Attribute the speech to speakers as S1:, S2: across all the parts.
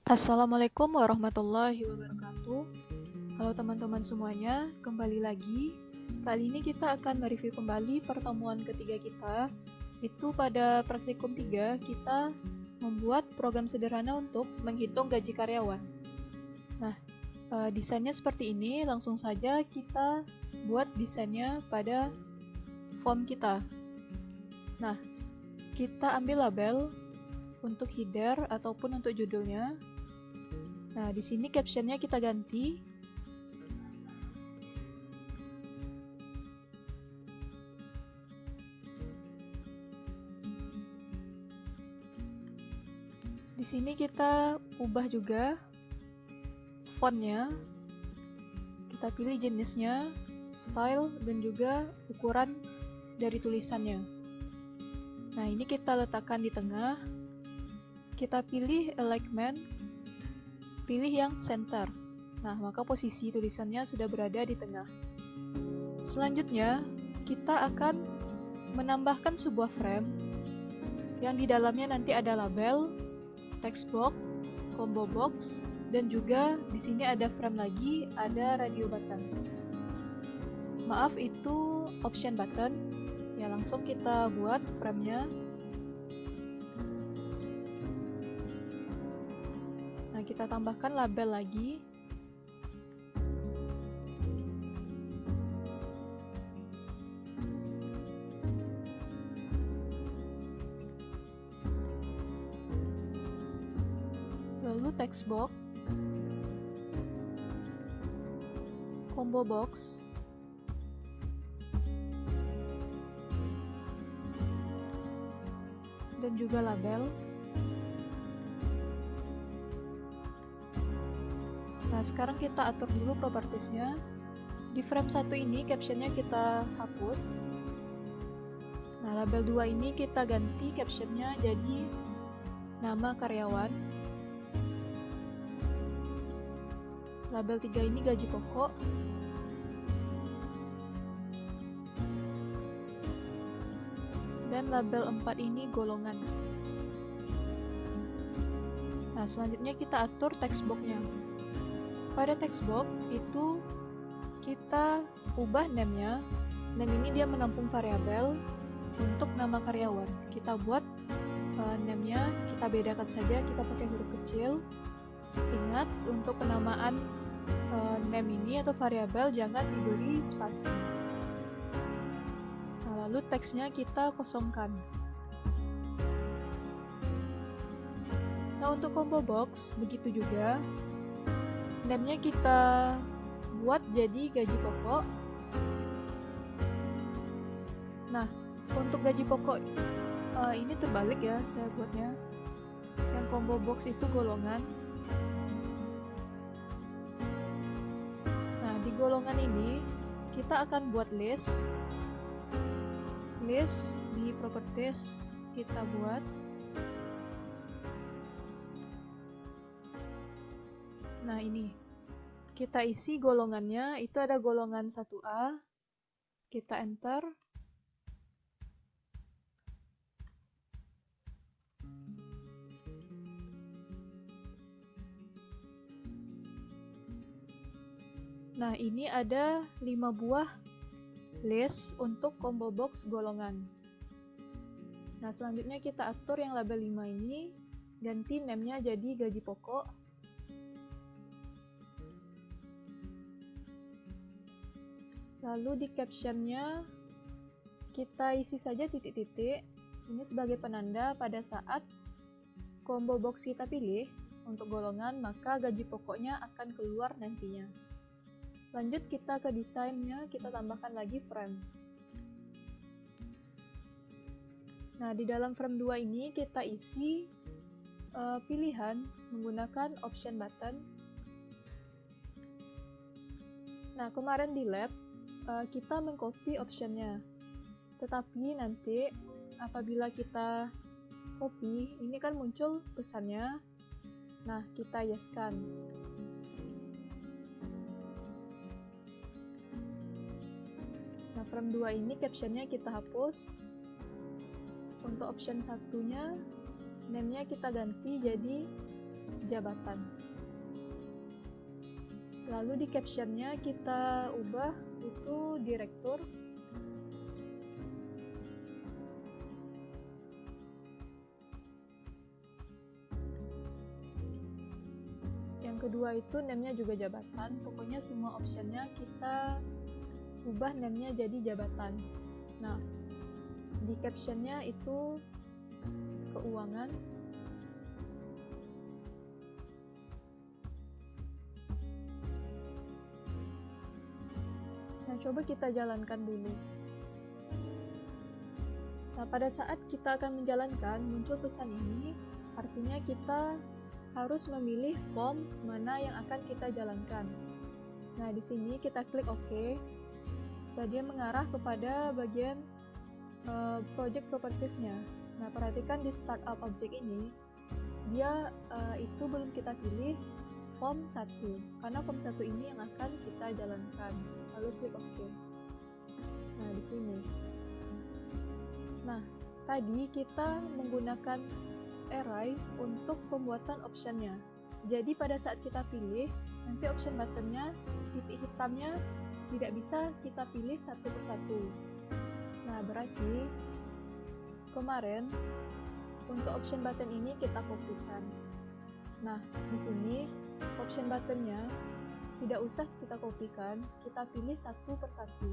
S1: Assalamualaikum warahmatullahi wabarakatuh. Halo teman-teman semuanya, kembali lagi. Kali ini kita akan mereview kembali pertemuan ketiga kita. Itu pada praktikum 3, kita membuat program sederhana untuk menghitung gaji karyawan. Nah, desainnya seperti ini. Langsung saja kita buat desainnya pada form kita. Nah, kita ambil label untuk header ataupun untuk judulnya. Nah, di sini captionnya kita ganti. Di sini kita ubah juga fontnya. Kita pilih jenisnya, style, dan juga ukuran dari tulisannya. Nah, ini kita letakkan di tengah. Kita pilih alignment, pilih yang center. Nah, maka posisi tulisannya sudah berada di tengah. Selanjutnya, kita akan menambahkan sebuah frame yang di dalamnya nanti ada label, text box, combo box, dan juga di sini ada frame lagi, ada radio button. Maaf, itu option button. Ya, langsung kita buat frame-nya. Nah, kita tambahkan label lagi. Lalu text box, combo box, dan juga label. Nah, sekarang kita atur dulu propertiesnya. Di frame 1 ini captionnya kita hapus. Nah, label 2 ini kita ganti captionnya jadi nama karyawan. Label 3 ini gaji pokok. Dan label 4 ini golongan. Nah, selanjutnya kita atur text box-nya. Pada text box itu kita ubah name-nya. Name ini dia menampung variabel untuk nama karyawan. Kita buat name-nya, kita bedakan saja, kita pakai huruf kecil. Ingat, untuk penamaan name ini atau variabel jangan diberi spasi. Nah, lalu teksnya kita kosongkan. Nah, untuk combo box begitu juga. Name-nya kita buat jadi gaji pokok. Nah, untuk gaji pokok ini terbalik ya saya buatnya. Yang combo box itu golongan. Nah, di golongan ini kita akan buat list. List di properties kita buat. Nah, ini kita isi golongannya, itu ada golongan 1A, kita enter. Nah, ini ada 5 buah list untuk combo box golongan. Nah, selanjutnya kita atur yang label 5 ini, ganti name-nya jadi gaji pokok. Lalu di captionnya kita isi saja titik-titik. Ini sebagai penanda pada saat combo box kita pilih untuk golongan, maka gaji pokoknya akan keluar nantinya. Lanjut kita ke desainnya, kita tambahkan lagi frame. Nah, di dalam frame 2 ini kita isi pilihan menggunakan option button. Nah, kemarin di lab kita mengcopy optionnya, tetapi nanti apabila kita copy, ini kan muncul pesannya. Nah, kita yeskan. Nah, frame 2 ini captionnya kita hapus. Untuk option satunya, name-nya kita ganti jadi jabatan. Lalu di captionnya kita ubah itu direktur. Yang kedua itu name-nya juga jabatan. Pokoknya semua optionnya kita ubah name-nya jadi jabatan. Nah, di captionnya itu keuangan. Nah, coba kita jalankan dulu. Nah, pada saat kita akan menjalankan, muncul pesan ini, artinya kita harus memilih form mana yang akan kita jalankan. Nah, di sini kita klik OK. Dan dia mengarah kepada bagian project properties-nya. Nah, perhatikan di startup object ini, dia itu belum kita pilih form 1, karena form 1 ini yang akan kita jalankan. Lalu klik OK. Nah, di sini. Nah, tadi kita menggunakan array untuk pembuatan optionnya. Jadi pada saat kita pilih, nanti option buttonnya, titik hitamnya tidak bisa kita pilih satu persatu. Nah, berarti kemarin untuk option button ini kita kopikan. Nah, di sini option buttonnya tidak usah kita kopikan, kita pilih satu persatu.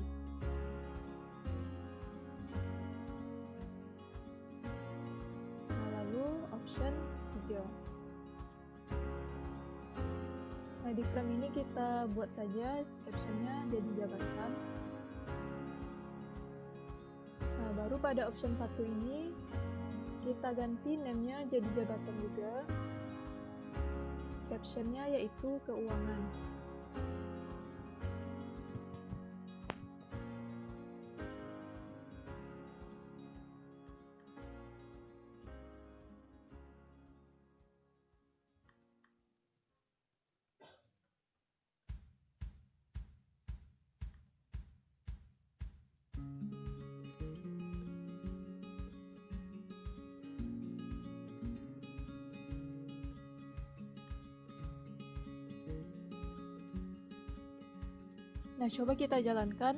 S1: Nah, lalu option 3. Nah, di frame ini kita buat saja captionnya jadi jabatan. Nah, baru pada option 1 ini kita ganti name-nya jadi jabatan juga. Captionnya yaitu keuangan. Nah, coba kita jalankan.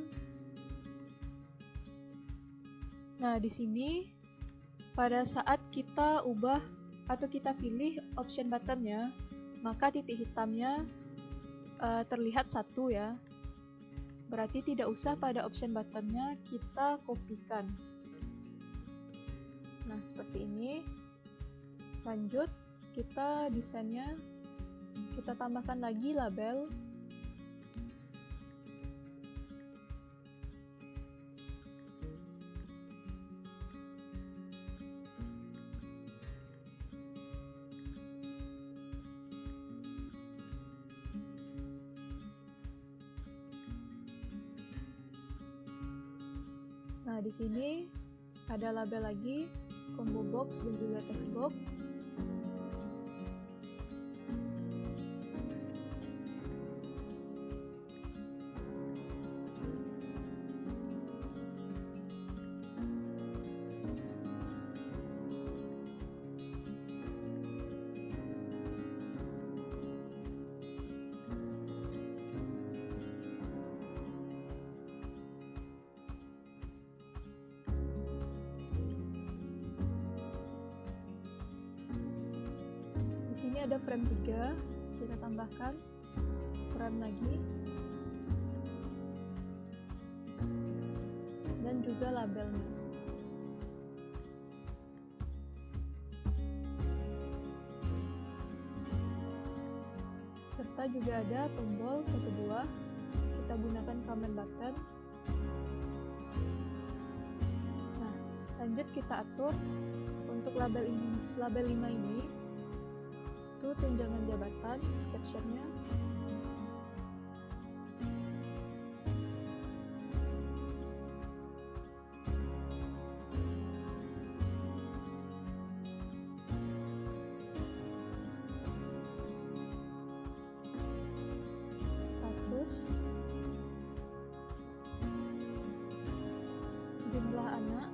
S1: Nah, di sini pada saat kita ubah atau kita pilih option buttonnya, maka titik hitamnya terlihat 1 ya. Berarti tidak usah pada option buttonnya kita kopikan. Nah, seperti ini. Lanjut, kita desainnya, kita tambahkan lagi label. Nah, di sini ada label lagi, combo box dan juga text box. Di sini ada frame 3, kita tambahkan frame lagi, dan juga labelnya. Serta juga ada tombol 1 buah, kita gunakan command button. Nah, lanjut kita atur untuk label 5 ini. Itu tunjangan jabatan, captionnya. Status, jumlah anak,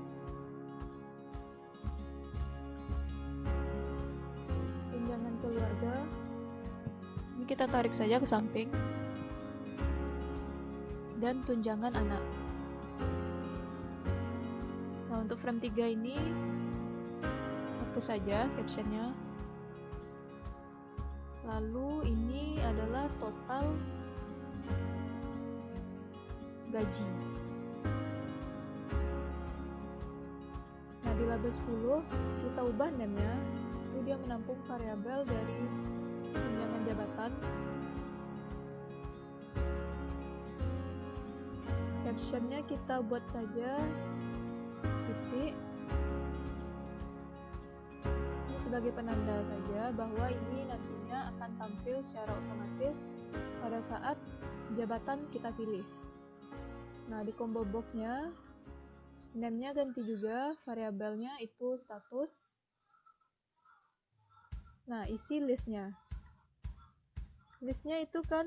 S1: tunjangan keluarga. Ini kita tarik saja ke samping. Dan tunjangan anak. Nah, untuk frame 3 ini hapus saja captionnya. Lalu ini adalah total gaji. Nah, di label 10 kita ubah name-nya. Itu dia menampung variabel dari tunjangan jabatan. Captionnya kita buat saja titik. Ini sebagai penanda saja bahwa ini nantinya akan tampil secara otomatis pada saat jabatan kita pilih. Nah, di combo box-nya name-nya ganti juga, variabelnya itu status. Nah, isi list-nya. List-nya itu kan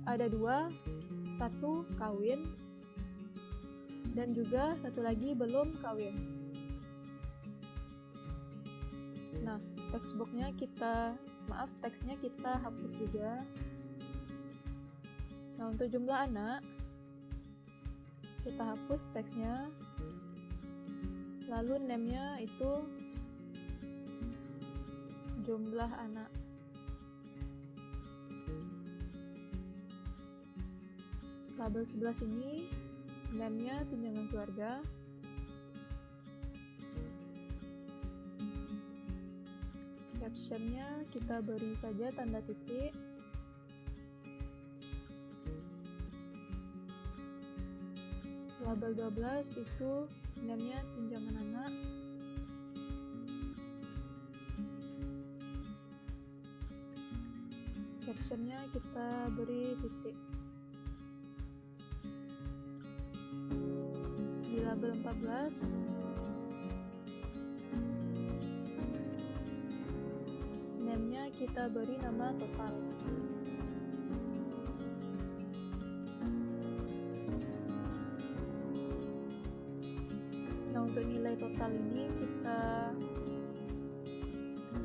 S1: ada 2, 1 kawin, dan juga satu lagi belum kawin. Nah, textbox-nya teksnya kita hapus juga. Nah, untuk jumlah anak kita hapus teksnya. Lalu name-nya itu jumlah anak. Label 11 ini name-nya tunjangan keluarga. Captionnya kita beri saja tanda titik. Label 12 itu name-nya tunjangan anak. Captionnya kita beri titik. Di label 14 name-nya kita beri nama total. Nah, untuk nilai total ini kita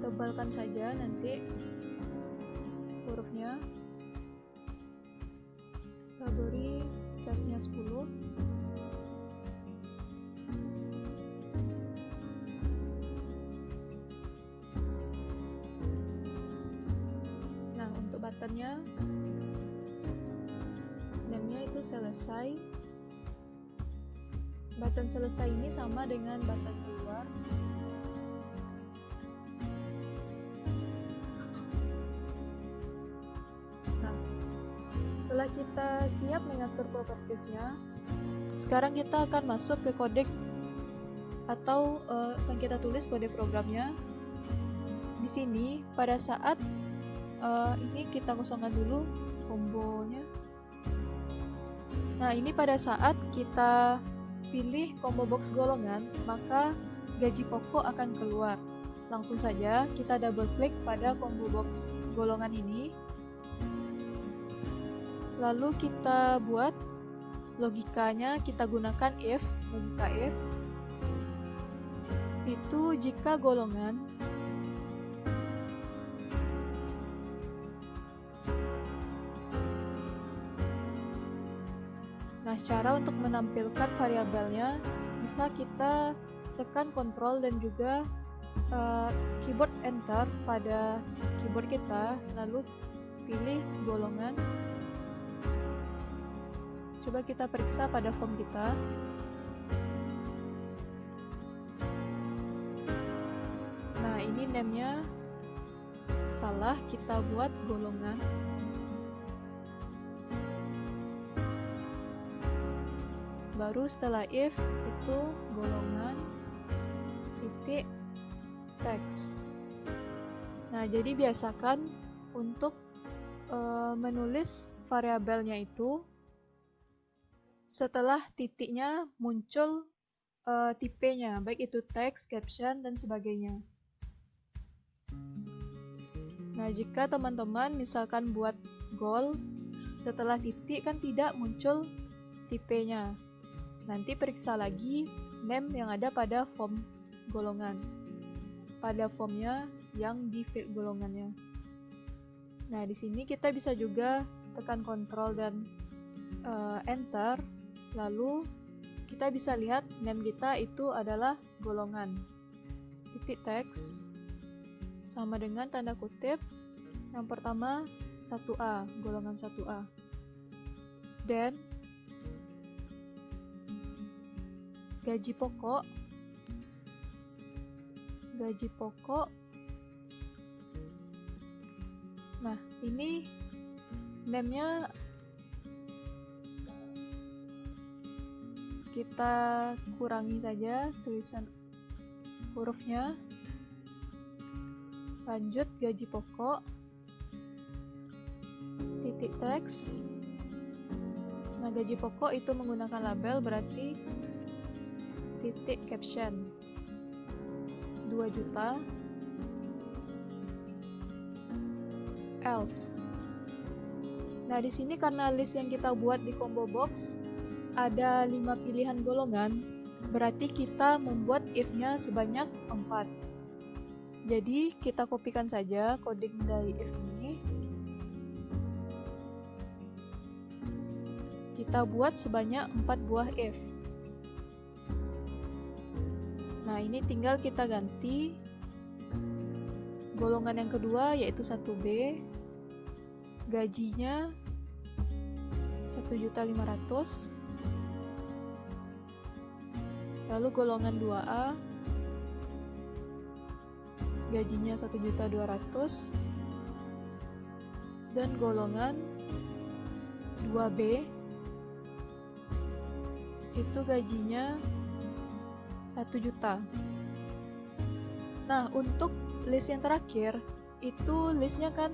S1: tebalkan saja nanti hurufnya. Kita beri size-nya 10. Buttonnya name-nya itu selesai. Button selesai ini sama dengan button keluar. Nah, setelah kita siap mengatur propertiesnya, sekarang kita akan masuk ke kode atau akan kita tulis kode programnya. Di sini pada saat ini kita kosongkan dulu kombonya. Nah, ini pada saat kita pilih combo box golongan, maka gaji pokok akan keluar. Langsung saja kita double klik pada combo box golongan ini. Lalu kita buat logikanya, kita gunakan if, logika if. Itu jika golongan Nah, cara untuk menampilkan variabelnya bisa kita tekan Ctrl dan juga keyboard Enter pada keyboard kita, lalu pilih golongan. Coba kita periksa pada form kita. Nah, ini name-nya salah, kita buat golongan. Baru setelah if itu golongan titik teks. Nah, jadi biasakan untuk menulis variabelnya itu setelah titiknya muncul tipenya, baik itu teks, caption, dan sebagainya. Nah, jika teman-teman misalkan buat goal setelah titik kan tidak muncul tipenya, nanti periksa lagi name yang ada pada form golongan. Pada formnya yang di field golongannya. Nah, di sini kita bisa juga tekan Ctrl dan Enter, lalu kita bisa lihat name kita itu adalah golongan. Titik teks sama dengan tanda kutip. Yang pertama 1A, golongan 1A. Dan gaji pokok. Nah, ini name-nya kita kurangi saja tulisan hurufnya. Lanjut gaji pokok, titik teks. Nah, gaji pokok itu menggunakan label, berarti titik caption 2 juta, else. Nah, di sini karena list yang kita buat di combo box ada 5 pilihan golongan, berarti kita membuat if-nya sebanyak 4. Jadi kita kopikan saja coding dari if ini. Kita buat sebanyak 4 buah if. Nah, ini tinggal kita ganti golongan yang kedua, yaitu 1B. Gajinya 1.500.000. Lalu golongan 2A, gajinya 1.200.000. Dan golongan 2B itu gajinya 1 juta. Nah, untuk list yang terakhir itu listnya kan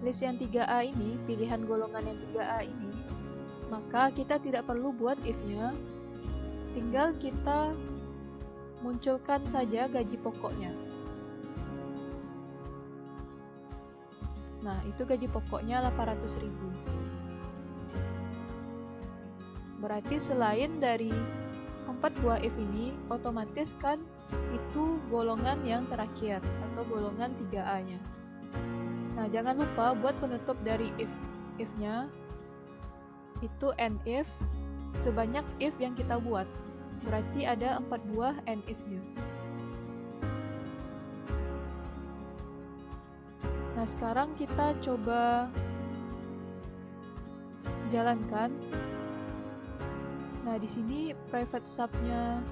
S1: list yang 3A ini, pilihan golongan yang 3A ini, maka kita tidak perlu buat if-nya, tinggal kita munculkan saja gaji pokoknya. Nah, itu gaji pokoknya 800.000. Berarti selain dari 4 buah if ini, otomatis kan itu golongan yang terakhir atau golongan 3A-nya. Nah, jangan lupa buat penutup dari if-nya itu end if sebanyak if yang kita buat. Berarti ada 4 buah end if-nya. Nah, sekarang kita coba jalankan. Nah, di sini private sub-nya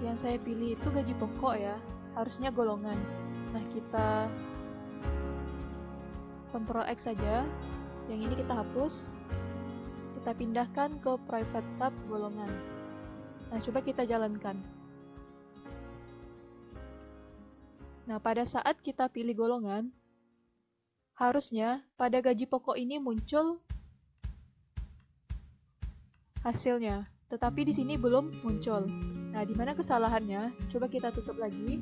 S1: yang saya pilih itu gaji pokok ya, harusnya golongan. Nah, kita Ctrl X saja. Yang ini kita hapus. Kita pindahkan ke private sub golongan. Nah, coba kita jalankan. Nah, pada saat kita pilih golongan, harusnya pada gaji pokok ini muncul hasilnya, tetapi di sini belum muncul. Nah, di mana kesalahannya? Coba kita tutup lagi.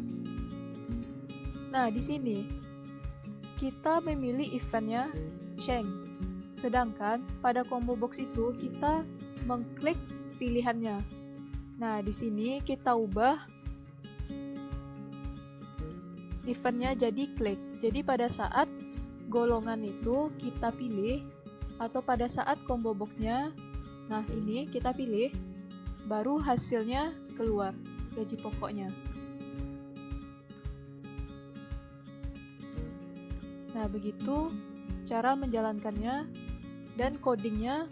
S1: Nah, di sini kita memilih eventnya change, sedangkan pada combo box itu kita mengklik pilihannya. Nah, di sini kita ubah eventnya jadi klik. Jadi pada saat golongan itu kita pilih, atau pada saat combo boxnya, nah ini kita pilih, baru hasilnya keluar, gaji pokoknya. Nah, begitu cara menjalankannya, dan codingnya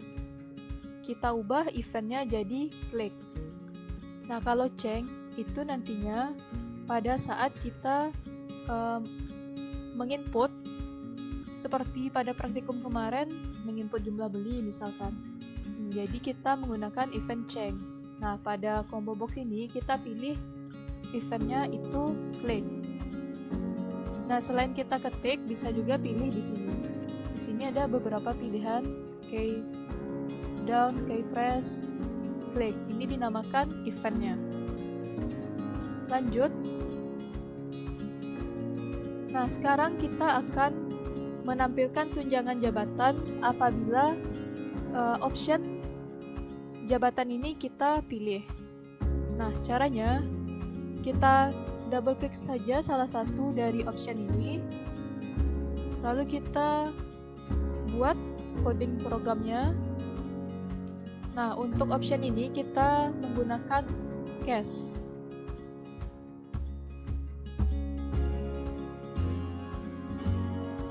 S1: kita ubah eventnya jadi klik. Nah, kalau change itu nantinya pada saat kita menginput, seperti pada praktikum kemarin, menginput jumlah beli misalkan. Jadi kita menggunakan event change. Nah, pada combo box ini kita pilih eventnya itu klik. Nah, selain kita ketik, bisa juga pilih di sini. Di sini ada beberapa pilihan, key down, key press, klik. Ini dinamakan eventnya. Lanjut. Nah, sekarang kita akan menampilkan tunjangan jabatan apabila option jabatan ini kita pilih. Nah, caranya kita double klik saja salah satu dari option ini, lalu kita buat coding programnya. Nah, untuk option ini kita menggunakan cache.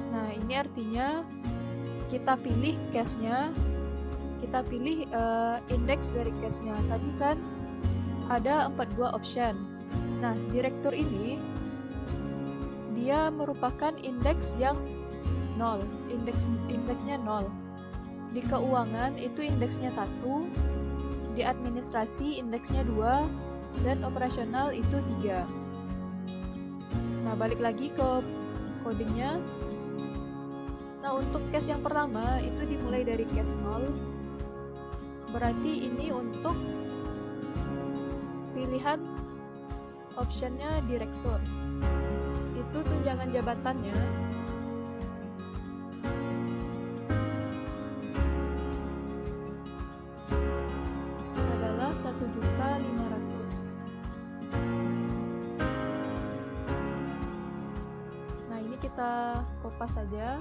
S1: Nah, ini artinya kita pilih cache-nya, kita pilih indeks dari cache-nya. Tadi kan ada 42 option. Nah, direktur ini dia merupakan indeks yang 0, indeksnya 0. Di keuangan itu indeksnya 1, di administrasi indeksnya 2, dan operasional itu 3. Nah, balik lagi ke codingnya. Nah, untuk cache yang pertama itu dimulai dari cache 0. Berarti ini untuk pilihan optionnya direktur. Itu tunjangan jabatannya adalah 1.500.000. Nah, ini kita kopas saja.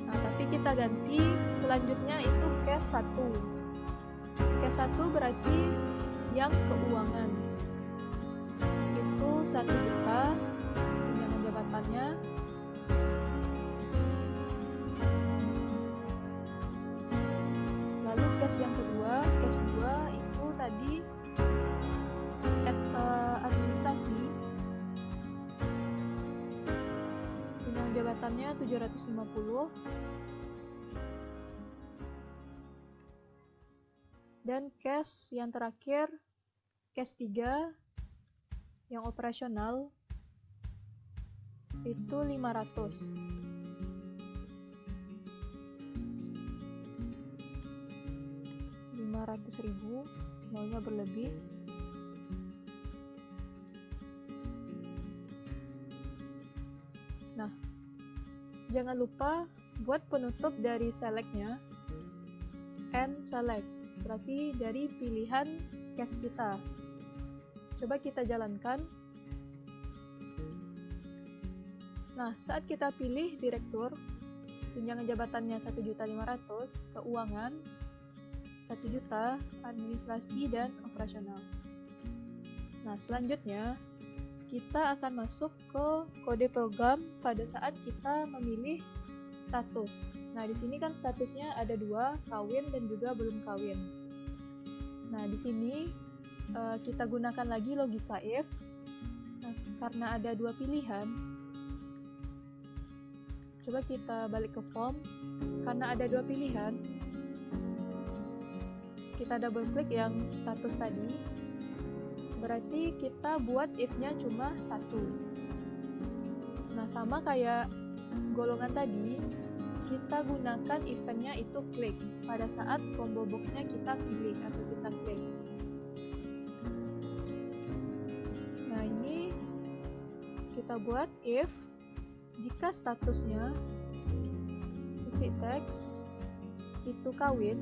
S1: Nah, tapi kita ganti selanjutnya itu cache 1. Cache 1 berarti yang keuangan. Itu 1 juta tunjangan jabatannya. Lalu cache yang kedua, cache 2 itu tadi administrasi. Tunjangan jabatannya 750. Dan cache yang terakhir, cache 3 yang operasional itu 500. 500.000, nolnya berlebih. Nah, jangan lupa buat penutup dari select-nya, and select. Berarti dari pilihan cache kita. Coba kita jalankan. Nah, saat kita pilih direktur, tunjangan jabatannya 1.500.000, keuangan 1 juta, administrasi dan operasional. Nah, selanjutnya kita akan masuk ke kode program pada saat kita memilih status. Nah, di sini kan statusnya ada 2, kawin dan juga belum kawin. Nah, di sini kita gunakan lagi logika if. Nah, karena ada 2 pilihan, coba kita balik ke form. Karena ada 2 pilihan, kita double klik yang status tadi. Berarti kita buat if-nya cuma 1. Nah, sama kayak golongan tadi, kita gunakan eventnya itu klik pada saat combo box-nya kita pilih atau kita klik. Nah, ini kita buat if jika statusnya titik teks itu kawin,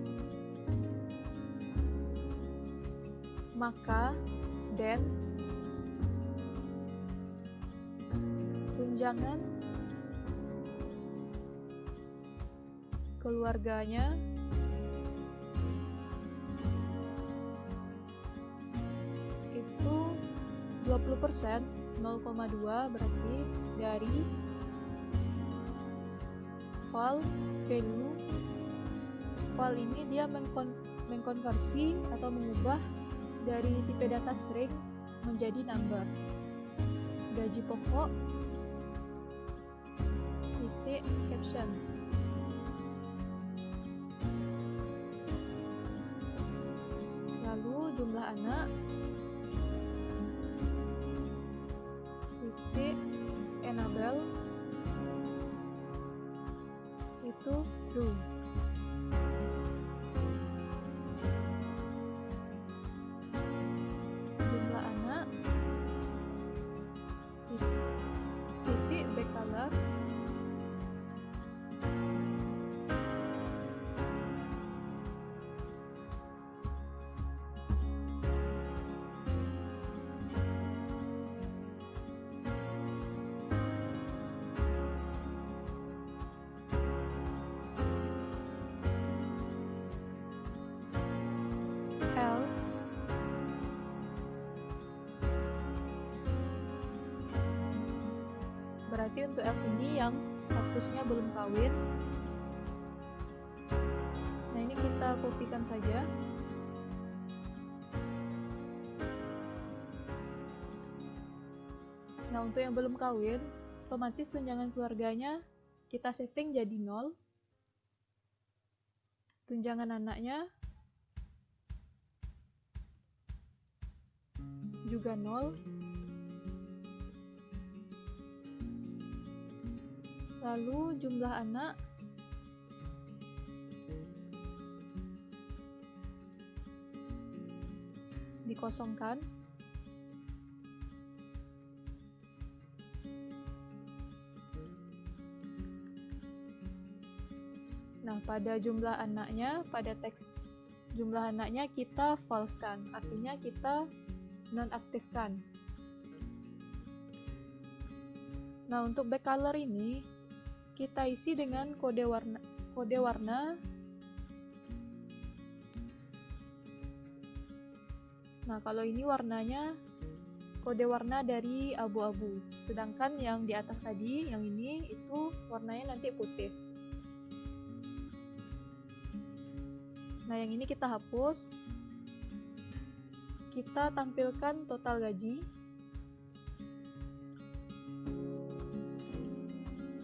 S1: maka then tunjangan keluarganya itu 20%, 0,2 berarti dari val value. Val ini dia mengkonversi atau mengubah dari tipe data string menjadi number. Gaji pokok titik caption. Lalu jumlah anak titik enable itu true. Jumlah anak titik backcolor Berarti untuk else ini yang statusnya belum kawin. Nah, ini kita kopikan saja. Nah, untuk yang belum kawin, otomatis tunjangan keluarganya kita setting jadi 0. Tunjangan anaknya juga 0. Lalu jumlah anak dikosongkan. Nah, pada jumlah anaknya, pada teks jumlah anaknya kita false-kan, artinya kita nonaktifkan. Nah, untuk back color ini kita isi dengan kode warna. Nah, kalau ini warnanya kode warna dari abu-abu, sedangkan yang di atas tadi, yang ini itu warnanya nanti putih. Nah, yang ini kita hapus. Kita tampilkan total gaji.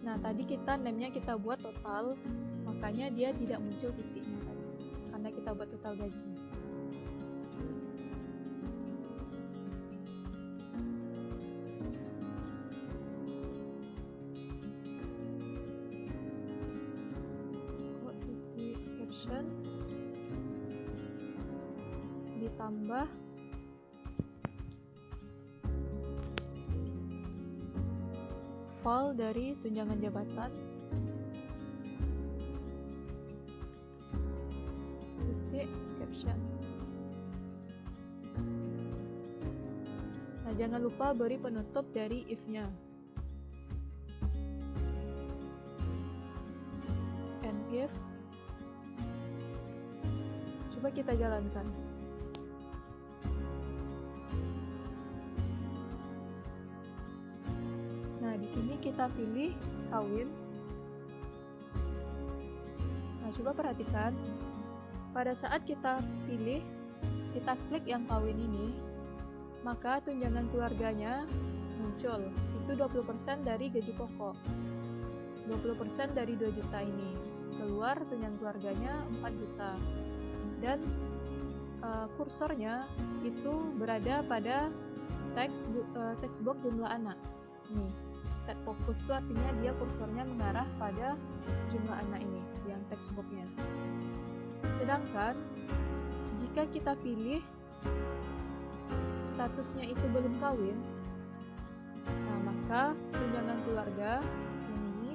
S1: Nah, tadi kita name-nya kita buat total, makanya dia tidak muncul titiknya tadi, karena kita buat total gaji. Caption ditambah file dari tunjangan jabatan titik caption. Nah, jangan lupa beri penutup dari if-nya. And if, coba kita jalankan. Di sini kita pilih kawin. Nah, coba perhatikan. Pada saat kita pilih, kita klik yang kawin ini, maka tunjangan keluarganya muncul. Itu 20% dari gaji pokok. 20% dari 2 juta ini. Keluar tunjangan keluarganya 4 juta. Dan kursornya itu berada pada teks box jumlah anak. Nih. Set fokus itu artinya dia kursornya mengarah pada jumlah anak ini, yang text box-nya. Sedangkan jika kita pilih statusnya itu belum kawin, nah maka tunjangan keluarga yang ini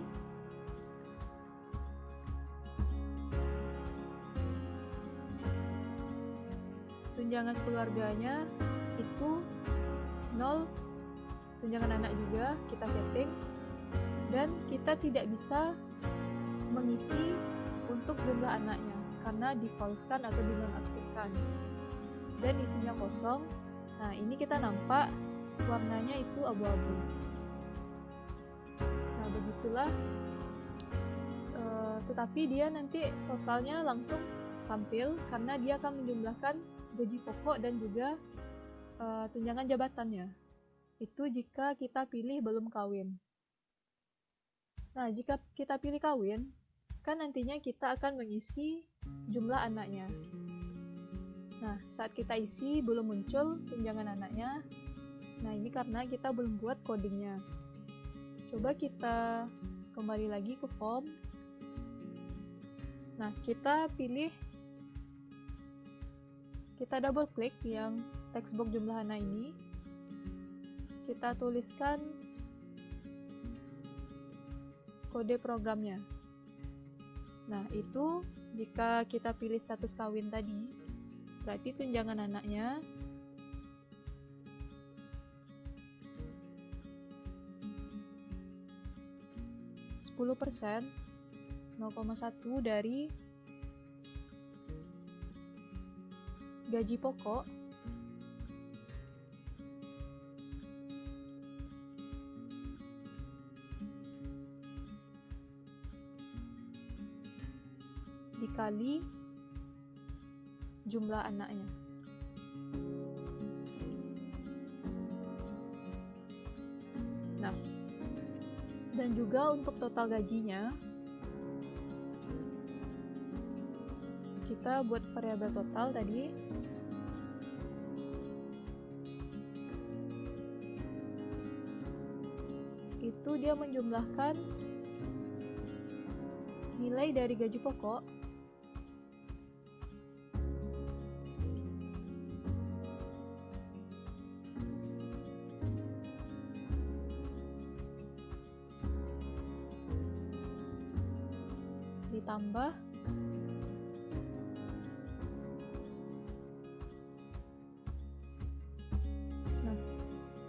S1: tunjangan keluarganya itu 0. Tunjangan anak juga kita setting, dan kita tidak bisa mengisi untuk jumlah anaknya karena di-false-kan atau dinonaktifkan, dan isinya kosong. Nah, ini kita nampak warnanya itu abu-abu. Nah, begitulah. Tetapi dia nanti totalnya langsung tampil karena dia akan menjumlahkan gaji pokok dan juga tunjangan jabatannya. Itu jika kita pilih belum kawin. Nah, jika kita pilih kawin, kan nantinya kita akan mengisi jumlah anaknya. Nah, saat kita isi belum muncul tunjangan anaknya. Nah, ini karena kita belum buat codingnya. Coba kita kembali lagi ke form. Nah, kita pilih, kita double klik yang text box jumlah anak ini. Kita tuliskan kode programnya. Nah, itu jika kita pilih status kawin tadi, berarti tunjangan anaknya %, 0,1 dari gaji pokok dikali jumlah anaknya. Nah, dan juga untuk total gajinya, kita buat variabel total tadi. Itu dia menjumlahkan nilai dari gaji pokok ditambah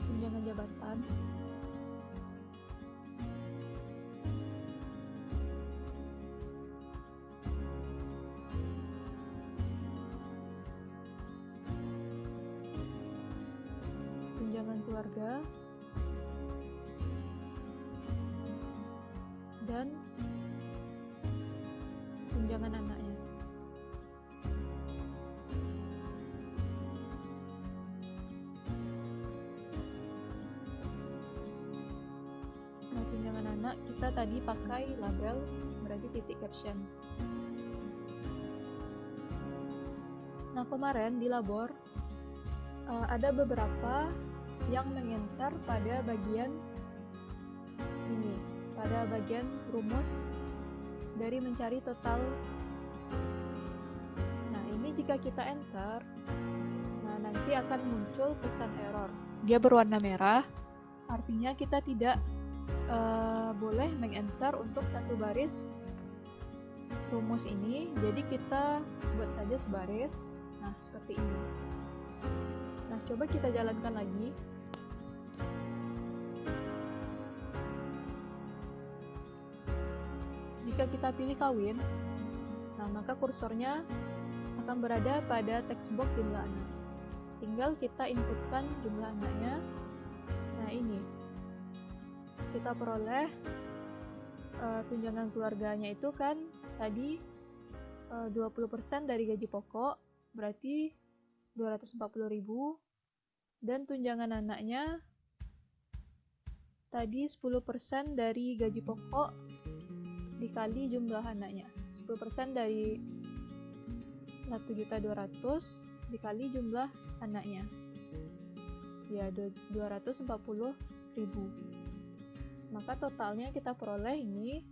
S1: tunjangan jabatan tunjangan keluarga dan tunjangan anaknya. Nah, tunjangan anak kita tadi pakai label, berarti titik caption. Nah, kemarin di labor ada beberapa yang mengenter pada bagian ini, pada bagian rumus dari mencari total. Nah, ini jika kita enter, nah nanti akan muncul pesan error. Dia berwarna merah, artinya kita tidak boleh mengenter untuk satu baris rumus ini. Jadi kita buat saja sebaris. Nah, seperti ini. Nah, coba kita jalankan lagi. Jika kita pilih kawin, nah maka kursornya akan berada pada text box jumlah anak. Tinggal kita inputkan jumlah anaknya. Nah, ini kita peroleh tunjangan keluarganya itu kan tadi 20% dari gaji pokok, berarti 240.000, dan tunjangan anaknya tadi 10% dari gaji pokok dikali jumlah anaknya. 10% dari 1.200.000 dikali jumlah anaknya, ya 240.000. Maka totalnya kita peroleh ini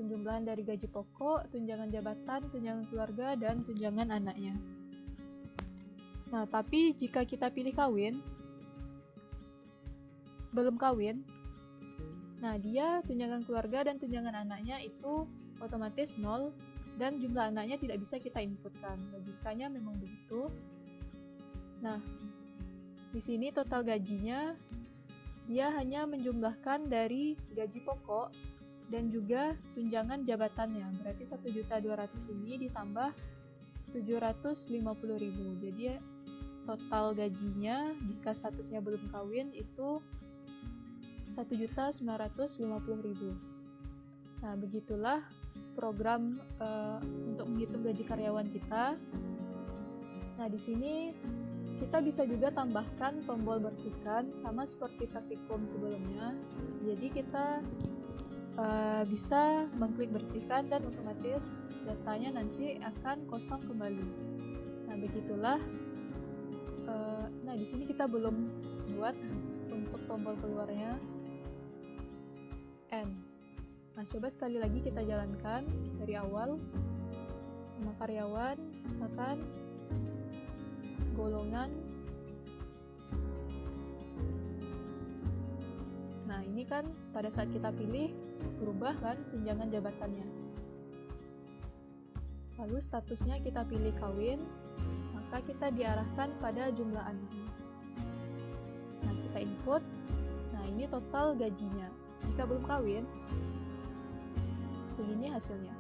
S1: penjumlahan dari gaji pokok, tunjangan jabatan, tunjangan keluarga, dan tunjangan anaknya. Nah, tapi jika kita pilih kawin, belum kawin, nah dia tunjangan keluarga dan tunjangan anaknya itu otomatis 0 dan jumlah anaknya tidak bisa kita inputkan. Logikanya memang begitu. Nah, di sini total gajinya dia hanya menjumlahkan dari gaji pokok dan juga tunjangan jabatannya. Berarti 1.200.000 ini ditambah 750.000. Jadi total gajinya jika statusnya belum kawin itu 1.950.000. Nah, begitulah program untuk menghitung gaji karyawan kita. Nah, di sini kita bisa juga tambahkan tombol bersihkan sama seperti praktikum sebelumnya. Jadi kita bisa mengklik bersihkan dan otomatis datanya nanti akan kosong kembali. Nah, begitulah. Nah, di sini kita belum buat untuk tombol keluarnya N. Nah, coba sekali lagi kita jalankan dari awal. Nama karyawan, misalkan golongan. Nah, ini kan pada saat kita pilih berubah kan tunjangan jabatannya. Lalu statusnya kita pilih kawin, maka kita diarahkan pada jumlah anaknya. Nah, kita input. Nah, ini total gajinya. Jika belum kawin, begini hasilnya.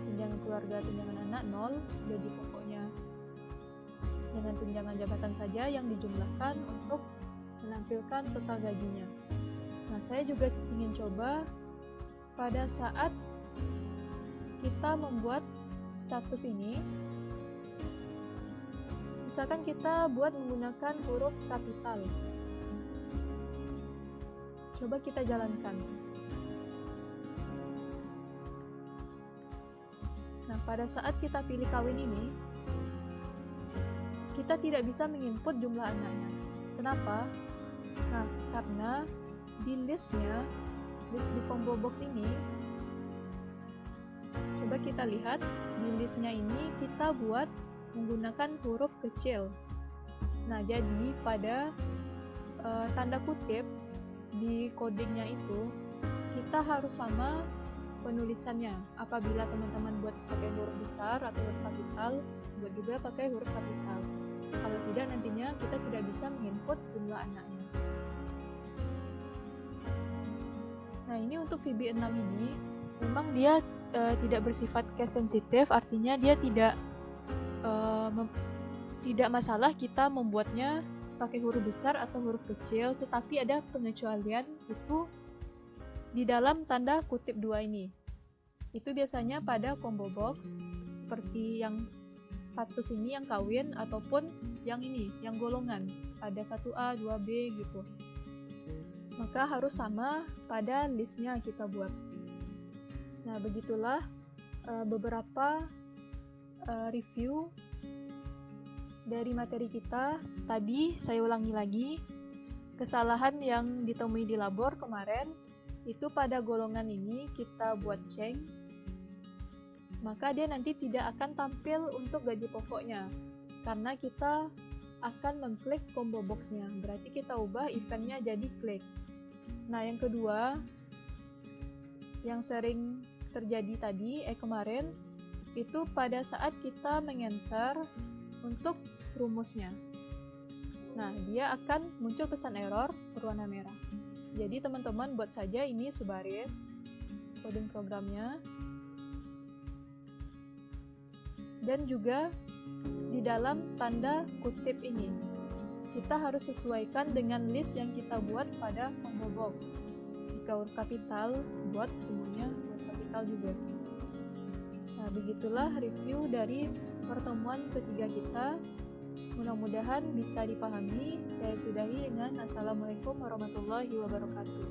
S1: Tunjangan keluarga, tunjangan anak 0, gaji pokoknya dengan tunjangan jabatan saja yang dijumlahkan untuk menampilkan total gajinya. Nah, saya juga ingin coba pada saat kita membuat status ini, misalkan kita buat menggunakan huruf kapital. Coba kita jalankan. Nah, pada saat kita pilih kawin ini, kita tidak bisa menginput jumlah anaknya. Kenapa? Nah, karena di list di combo box ini, coba kita lihat, di listnya ini kita buat menggunakan huruf kecil. Nah, jadi pada tanda kutip di codingnya itu, kita harus sama penulisannya. Apabila teman-teman buat pakai huruf besar atau huruf kapital, buat juga pakai huruf kapital. Kalau tidak, nantinya kita tidak bisa menginput jumlah anaknya. Nah, ini untuk VB6 ini, memang dia tidak bersifat case sensitive, artinya dia tidak masalah kita membuatnya pakai huruf besar atau huruf kecil, tetapi ada pengecualian itu di dalam tanda kutip 2 ini. Itu biasanya pada combo box seperti yang status ini yang kawin, ataupun yang ini, yang golongan, ada 1A, 2B gitu. Maka harus sama pada listnya kita buat. Nah, begitulah beberapa review dari materi kita. Tadi saya ulangi lagi, kesalahan yang ditemui di labor kemarin itu pada golongan ini kita buat change, maka dia nanti tidak akan tampil untuk gaji pokoknya karena kita akan mengklik combo boxnya, berarti kita ubah eventnya jadi klik. Nah, yang kedua yang sering terjadi tadi kemarin itu pada saat kita mengenter untuk rumusnya. Nah, dia akan muncul pesan error berwarna merah. Jadi teman-teman buat saja ini sebaris coding programnya. Dan juga di dalam tanda kutip ini, kita harus sesuaikan dengan list yang kita buat pada combo box. Jika huruf kapital, buat semuanya huruf kapital juga. Nah, begitulah review dari pertemuan ketiga kita. Mudah-mudahan bisa dipahami. Saya sudahi dengan Assalamualaikum warahmatullahi wabarakatuh.